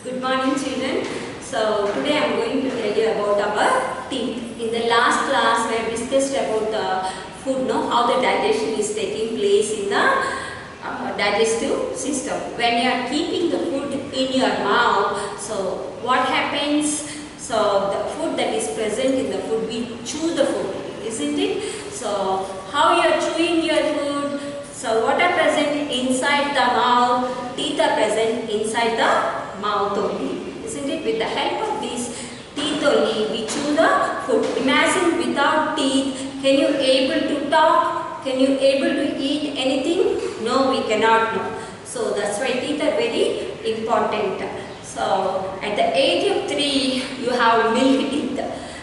Good morning, children. So today I am going to tell you about our teeth. In the last class we have discussed about the food, how the digestion is taking place in the digestive system. When you are keeping the food in your mouth, so what happens? So the food that is present in the food, we chew the food, isn't it? So how you are chewing your food? So what are present inside the mouth? Teeth are present inside the mouth only, isn't it? With the help of these teeth only, we chew the food. Imagine without teeth, can you able to talk? Can you able to eat anything? No, we cannot know. So that's why teeth are very important. So at the age of 3, you have milk teeth.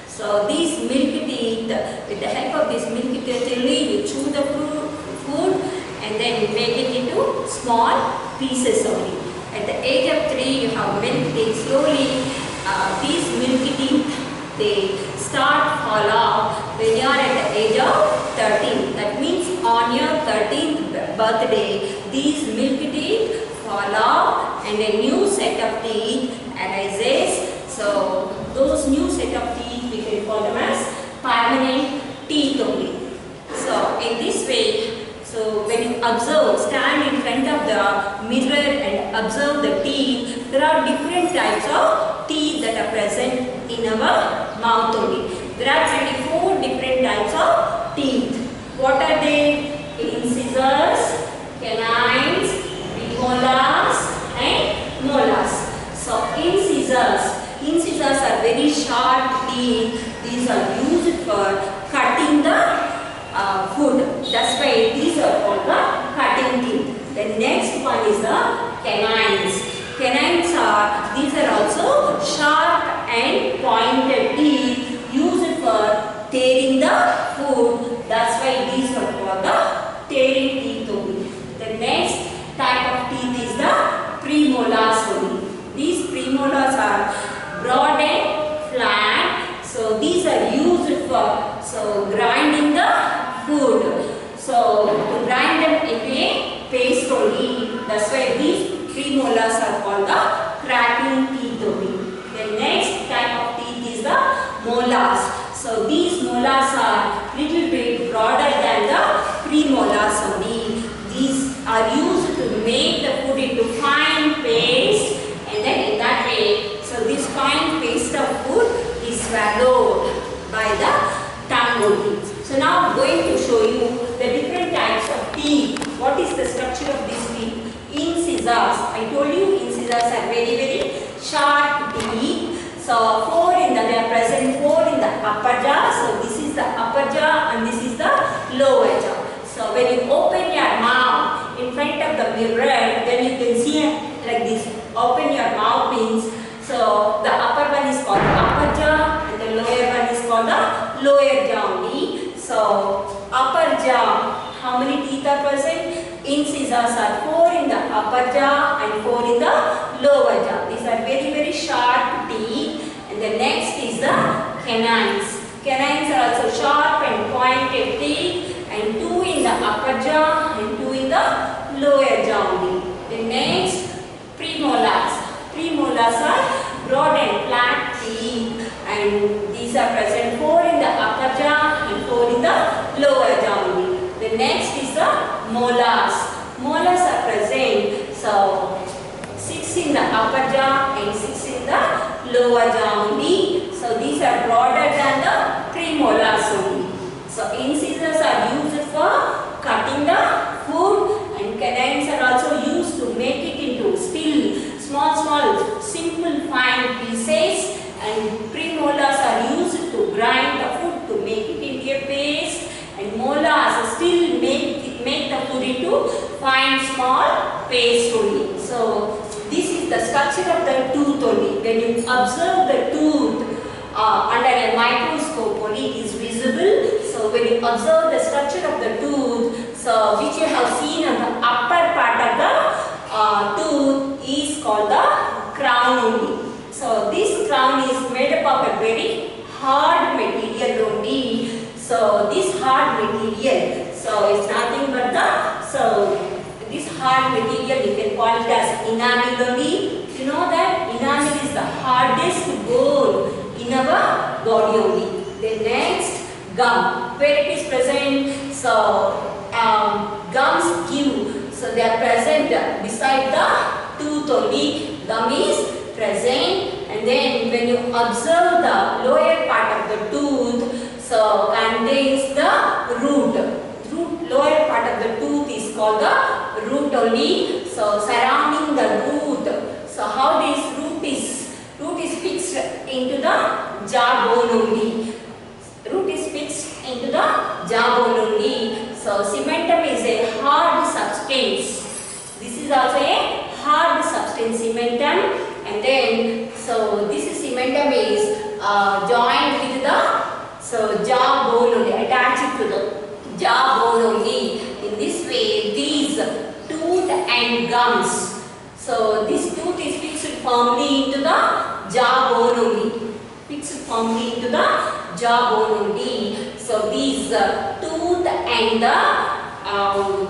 So these milk teeth, with the help of this milk teeth only, you chew the food and then you make it into small pieces only. At the age of 3, you have milk teeth. Slowly, these milk teeth, they start fall off when you are at the age of 13. That means on your 13th birthday, these milk teeth fall off and a new set of teeth arises. So those new set of teeth, we can call them as permanent teeth only. So in this way, so when you observe, stand in front of the mirror and observe the teeth, there are different types of teeth that are present in our mouth only. There are 24 different types of teeth. What are they? Incisors, canines, premolars and molars. So incisors are very sharp teeth. These are used for cutting the food. That's why these are called the cutting teeth. The next one is the canines. These are also sharp and pointed teeth used for tearing the food. That's why these are called the tearing teeth only. The next type of teeth is the premolars only. These premolars are broad and flat. So these are used for grinding the food. So to grind them into a paste only. That's why these premolars are called the cracking teeth only. The next type of teeth is the molars. So these molars are little bit broader than the premolars only. These are used to make the food into fine paste, and then in that way, so this fine paste of food is swallowed by the tongue only. So now I am going to show you the different types of teeth. What is the structure of these teeth? Incisors. I told you incisors are very sharp teeth. So they are present 4 in the upper jaw. So this is the upper jaw and this is the lower jaw. So when you open your mouth in front of the mirror, then you can see like this. Open your mouth means, so the upper one is called the upper jaw and the lower one is called the lower jaw only. So upper jaw, how many teeth are present? Incisors are 4 in the upper jaw and 4 in the lower jaw. These are very sharp teeth. And the next is the canines. Canines are also sharp and pointed teeth, and 2 in the upper jaw and 2 in the lower jaw only. The next, premolars. Premolars are broad and flat teeth, and these are present 4 in the upper jaw and 4 in the lower jaw only. The next is the molars. Molars are present, so 6 in the upper jaw and 6 in the lower jaw only. So these are broader than the premolars only. So incisors are used for cutting the food, and canines are also used to make it into still small simple fine pieces, and premolars are used to grind the food to make it into a paste, and molars still make the food into fine small paste only. So this is the structure of the tooth only. When you observe the tooth under a microscope only, it is visible. So when you observe the structure of the tooth, so which you have seen on the upper part of the tooth is called the crown only. So this crown is made up of a very hard material only. So this hard material, so it's nothing but this hard material, you can call it as enamel only. You know that enamel hardest bone in our body only. Then next, gum. Where it is present? So gums give. So they are present beside the tooth only. Gum is present. And then when you observe the lower part of the tooth, so contains the root. Lower part of the tooth is called the root only. So surrounding the root. So how this root is fixed into the jawbone only. Root is fixed into the jawbone only. So cementum is a hard substance. This is also a hard substance, cementum. And then so this cementum is joined with the jawbone only, attached to the jawbone only. In this way, these tooth and gums. So this tooth is fixed firmly into the jawbone only. Fixed firmly into the jawbone only. So these tooth and the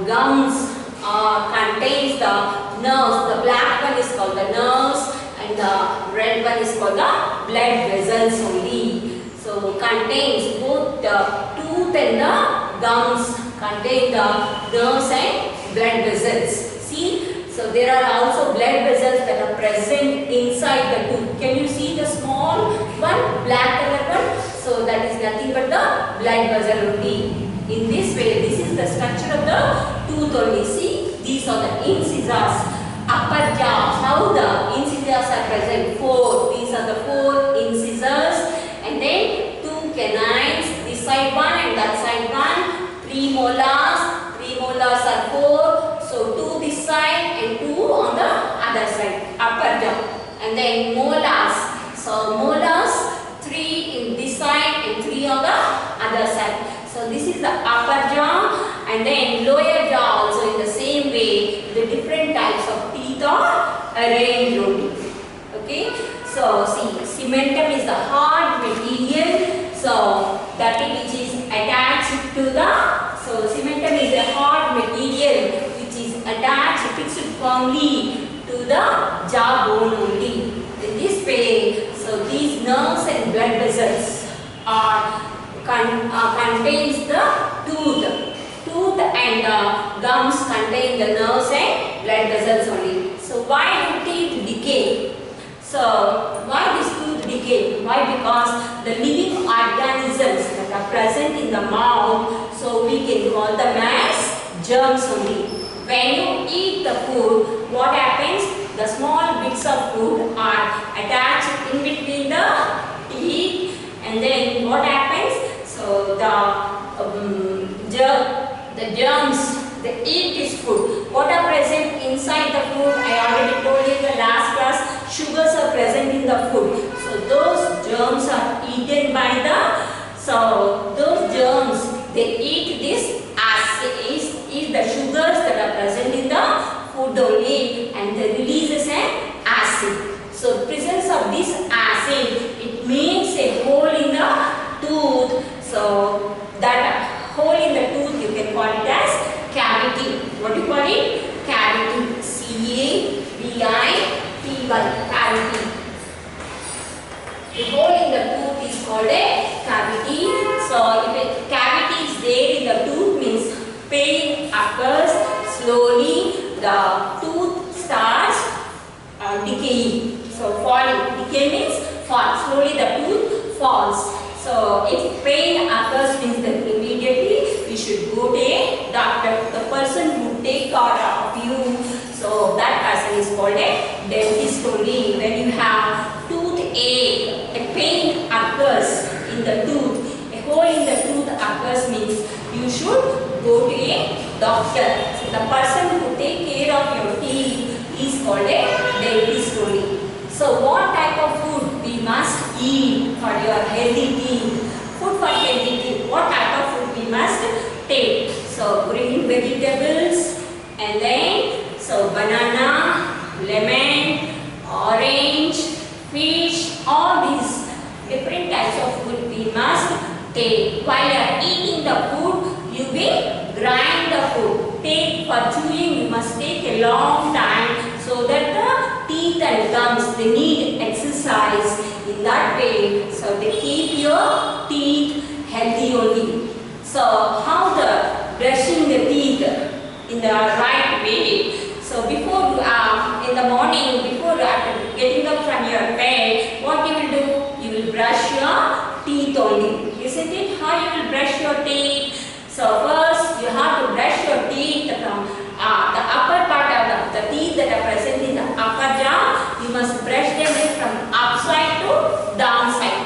gums contains the nerves. The black one is called the nerves, and the red one is called the blood vessels only. So contains both the tooth and the gums contain the nerves and blood vessels. See, so there are also blood vessels that are present inside the tooth. Can you see the small one, black color one? So that is nothing but the blood vessel only. In this way, this is the structure of the tooth only. See, these are the incisors. Upper jaw, how the incisors are present? 4. These are the 4 incisors. And then 2 canines, this side one and that side one. 3 molars. 3 molars are 4. So 2 this side and 2 on the other side, upper jaw. And then molars. So molars, 3 in this side and 3 on the other side. So this is the upper jaw. And then lower jaw also in the same way. The different types of teeth are arranged only. Okay. So see, cementum is the hard material. So that which is attached to the. So cementum is a hard material which is attached, fixed firmly to the jawbone only. In this way, so these nerves and blood vessels contains the tooth. Tooth and gums contain the nerves and blood vessels only. So why do teeth decay? So why this tooth decay? Why? Because the living organisms that are present in the mouth, so we can call them as germs only. When you eat the food, what happens? The small bits of food are attached in between the teeth, and then what happens? So the germs, they eat this food. What are present inside the food? I already told you in the last class, sugars are present in the food. So those germs are eaten by those germs, they eat this acid, is the sugars that are present in the food only, and they releases an acid. So presence of this acid, it makes a hole in the tooth. So that hole in the tooth you can call it as cavity. What do you call it? Cavity. C-A-V-I-T-Y. Cavity. The hole in the tooth is called a cavity. So if a cavity is there in the tooth, means pain occurs slowly. The tooth starts decaying. So falling. Decay means fall. Slowly the tooth falls. So if pain occurs, means that immediately you should go to a doctor. The person who take care of you, so that person is called a dentist only. When you have toothache, a pain occurs in the tooth, a hole in the tooth occurs, means you should go to a doctor. So the person who take care of your teeth is called a dentist only. So what type of food we must eat for your healthy teeth? Food for healthy teeth. What type of food we must take? So green vegetables, and then so banana, lemon, orange, fish, all these different types of food we must take. While you are eating the food, you will grind the food. For chewing, you must take a long time so that the teeth and gums, they need exercise in that way. So they keep your teeth healthy only. So how the brushing the teeth in the right way. So before in the morning, before after getting up from your bed, what you will do? You will brush your teeth only. Isn't it? How you will brush your teeth? So first you have to brush your teeth from the upper part of the teeth that are present in the upper jaw. You must brush them from upside to downside,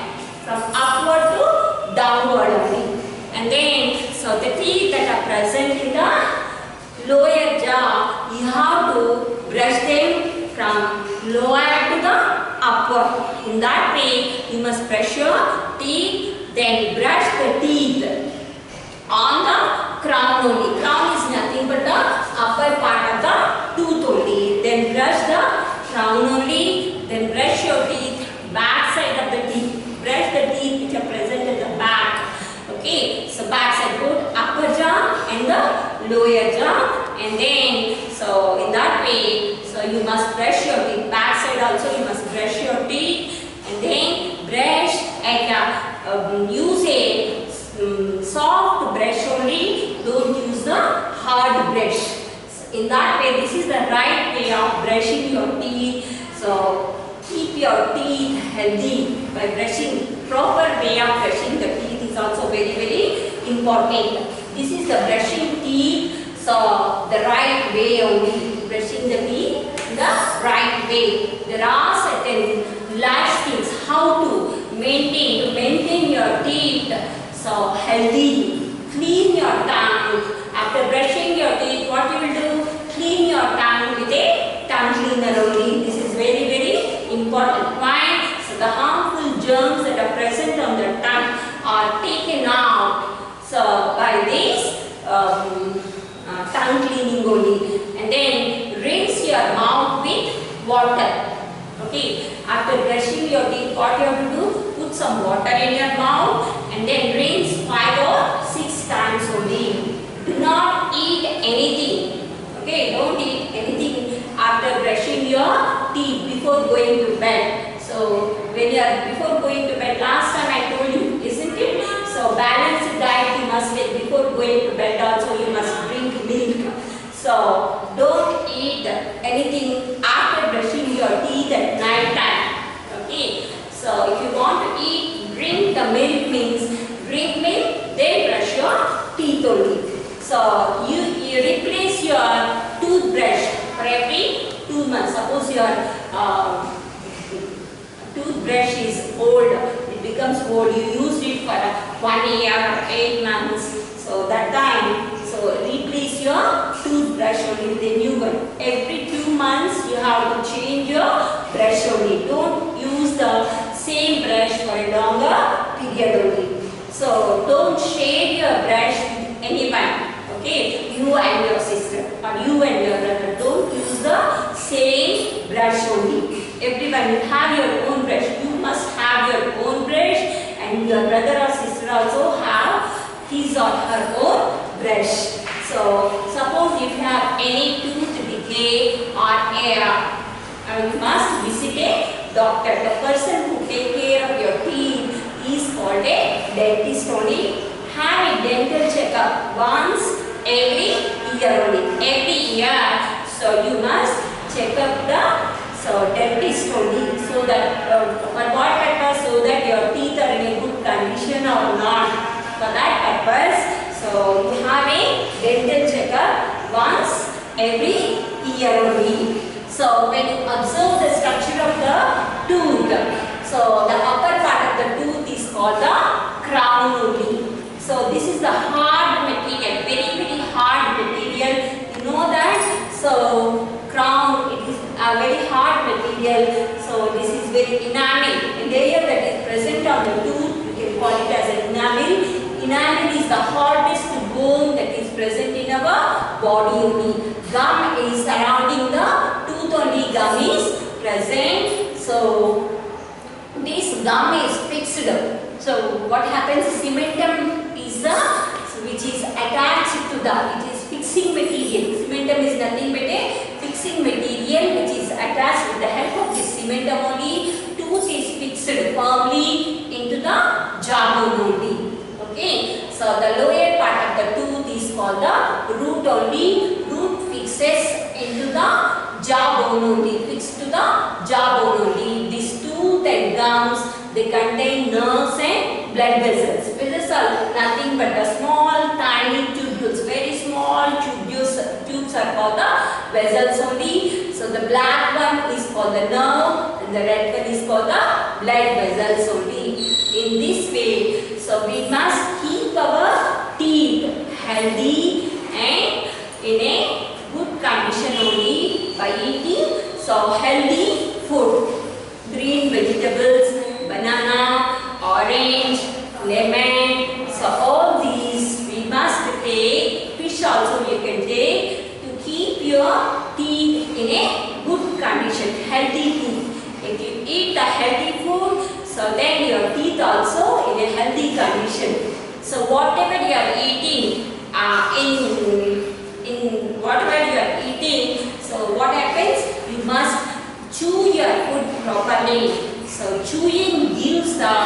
from upward to downward only. And then, so the teeth that are present in the lower jaw, you have to brush them from lower to the upward. In that way, you must brush your teeth, then brush the teeth on the crown only. Crown is nothing but the upper part of the tooth only. Then brush the crown only. Then brush your teeth, back side of the teeth. Brush the teeth which are present at the back. Okay, so back side, both upper jaw and the lower jaw. And then, so in that way, so you must brush your teeth. Back side also you must brush your teeth. And then brush and use a soft brush only. Don't use the hard brush. So in that way, this is the right way of brushing your teeth. So keep your teeth healthy by brushing. Proper way of brushing the teeth is also very, very important. This is the brushing teeth. So the right way only. Brushing the teeth the right way. There are certain life skills how to maintain your teeth. So healthy. Clean your tongue. After brushing your teeth, what you will do? Clean your tongue with a tongue cleaner only. This is very, very important. Why? So the harmful germs that are present on the tongue are taken out. So by this tongue cleaning only. And then rinse your mouth with water. Okay. After brushing your teeth, what you have to do? Put some water in your mouth and then rinse 5 or 6 times only. Do not eat anything. Okay, don't eat anything after brushing your teeth before going to bed. So when you are before going to bed, last time I told you, isn't it? So balanced diet you must take before going to bed. Also you must drink milk. So don't eat anything after brushing your teeth at night time. Okay. So if you want to eat, drink the milk means drink milk, then brush your teeth only. So you replace your toothbrush for every 2 months. Suppose your toothbrush is old, it becomes old, you used it for 1 year or 8 months. So that time, so replace your toothbrush only with a new one. Every 2 months you have to change your brush only. Don't use the same brush for a longer period only. So don't share your brush with anyone. Okay, you and your sister or you and your brother, don't use the same brush only. Everyone will have your own brush. You must have your own brush and your brother or sister also have his or her own brush. So suppose if you have any tooth decay or error, you must visit a doctor. The person who take care of your teeth is called a dentist only. Have a dental checkup once every year only. Every year, so you must check up the dentist only. So that for what purpose? So that your teeth are in a good condition or not. For that purpose, so you have a dental checkup once every year only. So when you observe the structure of the tooth, so the upper part of the tooth is called the crown only. So this is the hard material, very, very hard material. You know that? So crown, it is a very hard material. So this is very enamel. A layer that is present on the tooth, we can call it as an enamel. Enamel is the hardest bone that is present in our body only. Gum is surrounding the tooth only. Gum is present. So this gum is fixed. So what happens? Cementum is the which is attached to the, it is fixing material. Cementum is nothing but a fixing material which is attached with the help of cementum only. Tooth is fixed firmly into the jawbone only. Okay. So the lower part of the tooth is called the root only. Root fixes into the jawbone only. Fixed to the jawbone only. This tooth and gums, they contain nerves and blood vessels. Vessels are nothing but the small tiny tubules. Very small tubes are called the vessels only. So the black one is called the nerve and the red one is called the blood vessels only. In this way, so we must keep our teeth healthy and in a good condition only by eating so healthy food. Green vegetables, banana, orange, lemon. So all these we must take. Fish also you can take to keep your teeth in a good condition, healthy teeth. If you eat the healthy food, so then your teeth also in a healthy condition. So whatever you are eating, in whatever you are eating, so what happens? You must chew your food properly. So chewing gives the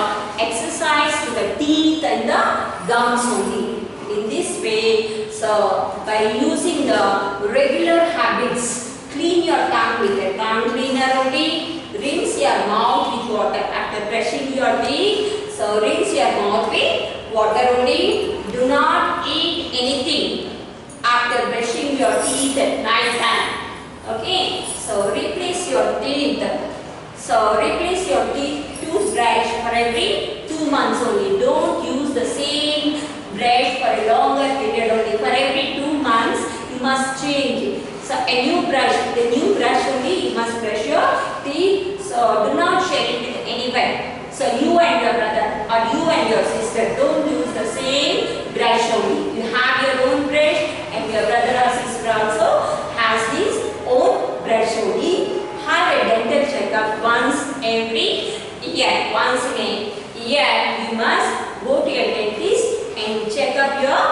exercise to the teeth and the gums only. In this way, so by using the regular habits, clean your tongue with a tongue cleaner only. Rinse your mouth with water after brushing your teeth. So rinse your mouth with water only. Do not eat anything after brushing your teeth at night time. Okay. So replace your teeth. So replace your toothbrush for every 2 months only. Don't use the same brush for a longer period only. For every 2 months you must change it. So a new brush, the new brush only you must brush your teeth. So do not share it with anyone. So you and your brother or you and your sister don't use the same brush only. You have your own brush and your brother or sister also has his own brush only. Have a dental checkup once every year. Once in a year you must go to your dentist and check up your